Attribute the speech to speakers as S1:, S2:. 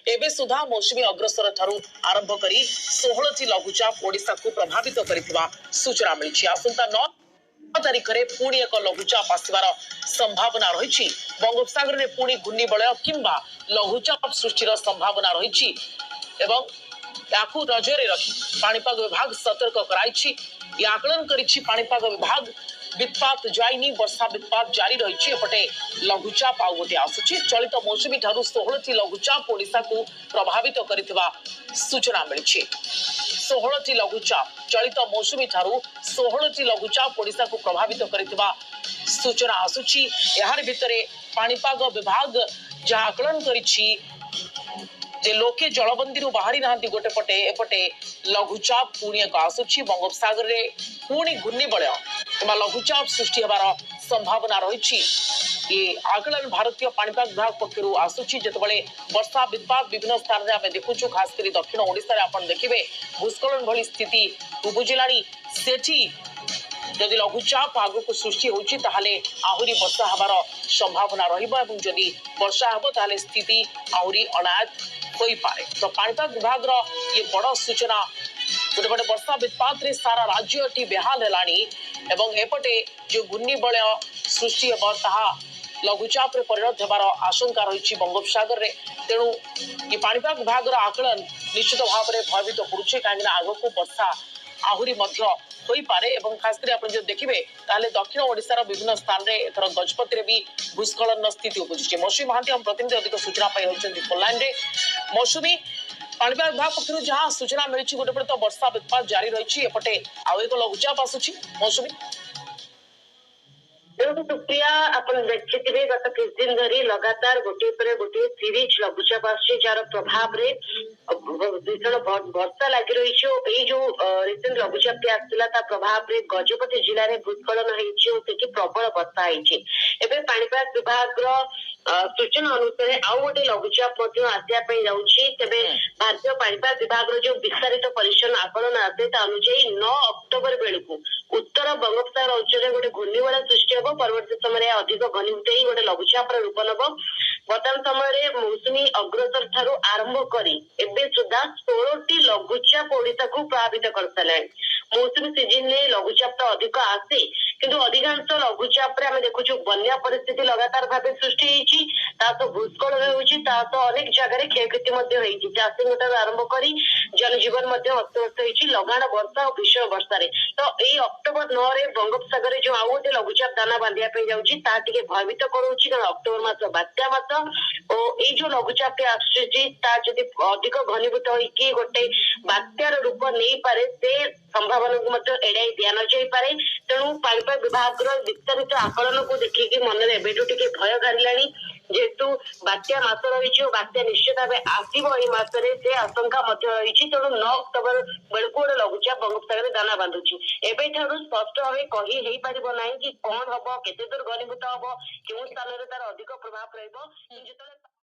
S1: एबे सुधा मौसुमी अग्रसर ठारू आरंभ करी 16 लघुचाप ओडिशा को प्रभावित करिथिबा सूचना मिली। आसंता 9 तारीख में पुणी एक लघुचाप आसवर संभावना रही। बंगोपसागर में पुणी घूर्णिबलय किंबा लघुचाप सृष्टिर संभावना रही। नजर रखी पाणीपाग विभाग सतर्क कराई। आकलन करिछि पाणीपाग विभाग वित्पात जाइनी वर्षा वित्पात जारी रही। एपटे लघुचाप आउ गोटे आसुछि। चलित मौसुमी ठारू 16 लघुचाप ओडिशा को प्रभावित करिथिबा सूचना मिली। 16 लघुचाप चलित मौसुमी ठारू 16 लघुचाप ओडिशा को प्रभावित करिथिबा सूचना आसुछि। यार भितरे पाणीपाग विभाग जहा आकलन करिछि जे लोके जलबंदी बाहरी नांती गोटे पटे एपटे लघुचाप पुणी एक आसुछि। बंगोपसागर रे पुणी घूर्णिबलय किंबा लघुचाप सृष्टि होबार संभावना रही। ये आकलन भारतीय पाणीपाग विभाग पक्षरु आसुछि। जेतेबेले वर्षा वित्पात विभिन्न स्थान रे आमे देखुछु, खास करी दक्षिण ओडिसा रे आपण देखिबे भूस्खलन भली स्थिति उपजिलानी। सेठी जदि लघुचाप आगु सृष्टि होछि ताहले आहुरी वर्षा हबार संभावना रहिबो एवं जदि वर्षा हबो ताहले स्थिति आहुरी अनायत होई पारे। तो पाणीपाग विभाग रो ये बड़ सूचना। गोटे पटे वर्षा वित्पात रे सारा राज्यटी बेहाल हेलानी एवं एपटे जो घूर्णिबलय सृष्टि हेब ताहा लघुचाप रे परिणत हेबार आशंका रही बंगोपसागर रे। तेणु ये पाणीपाग विभाग रो आकलन निश्चित भाव में भयभीत करुछे, काहेकि आगको वर्षा आहुरी मध्य होई पारे। एवं खास करी आपण जो देखिबे ताले दक्षिण ओडिसा विभिन्न स्थान रे एथर गजपति रे भी भूस्खलन स्थिति उपजिछि। मौसुमी महांती हम प्रतिनिधि अधिक सूचना पाई होचंती फोनलाइन रे। मौसुमी पाणीपाग विभाग पक्षरु जहां सूचना मिली गोटे पटे तो वर्षा वित्पात जारी रही। एपटे आउ एक लघुचाप आसुछि। मौसुमी
S2: सुप्रिया अपन देखिथिबे गत किछ दिन धरी लगातार गोटे पर गोटे सीरीज लघुचाप आछि जार प्रभाव रे भीषण वर्षा लगी रही। जो रिसेंट लघुचाप आसला ता प्रभाव रे गजपति जिला रे भूस्खलन होइछि और सेठी प्रबल वर्षा होइछि। एबे पाणीपाग विभाग रो सूचना अनुसार आउ गोटे लघुचाप मध्य आसिया पई जाउछि। तेबे भारतीय पाणीपाग विभाग रो जो विस्तारित परिक्षण आकलन आसे ता अनुसार 9 अक्टोबर बेलकु उत्तर बंगोपसागर अंचल गोटे घूर्णिबलय सृष्टि हो। परवर्ती समय अधिक घनीभूत हो गोटे लघुचाप रूप नब। वर्तमान समय मौसुमी अग्रसर ठारू आरंभ करी एबे सुधा 16 लघुचाप ओडिशा को प्रभावित कर सारे। मौसुमी सीजन में लघुचाप तो अधिक आसे किंतु अधिकांश लघुचाप रे आमे देखुछु बन्या परिस्थिति लगातार भाबे सृष्टि होईछि। ता तो भूस्खलन होईछि, ता तो अनेक जगह रे क्षयक्षति मध्ये होईछि। चाषींठारू आरंभ करी जनजीवन मध्ये अस्तव्यस्त होईछि लगाण वर्षा और भीषण वर्षा रे। तो एई अक्टोबर 9 रे बंगोपसागर रे जो आउ गोटे लघुचाप दाना बांधिया पे जाउछि ता टिके भयभीत करूछि। कारण अक्टोबर मास बात्या मास और एई जो लघुचाप आछि ता जदि अधिक घनीभूत होई कि गोटे बात्यार रूप नै पारे से संभावना को मत एडाई दिया न जाई पारे। तेणु पाणीपाग विभाग रो विस्तारित आकलन को देखिकी मन रे एबेटू टिके भय गारिलानी। जेहेतु बात्या मास रही बात्या निश्चित भाव आसव एई मासरे से आशंका मध्य रही। तेणु 9 अक्टोबर बेलकु गोटे लघुचाप बंगोपसागर दाना बांधुछि। एबे ठारू स्पष्ट भाव कही हेई परिबो नाही कि कोन हबो केते दूर घनीभूत हबो केउ स्थान रे तार अधिक प्रभाव रहइबो।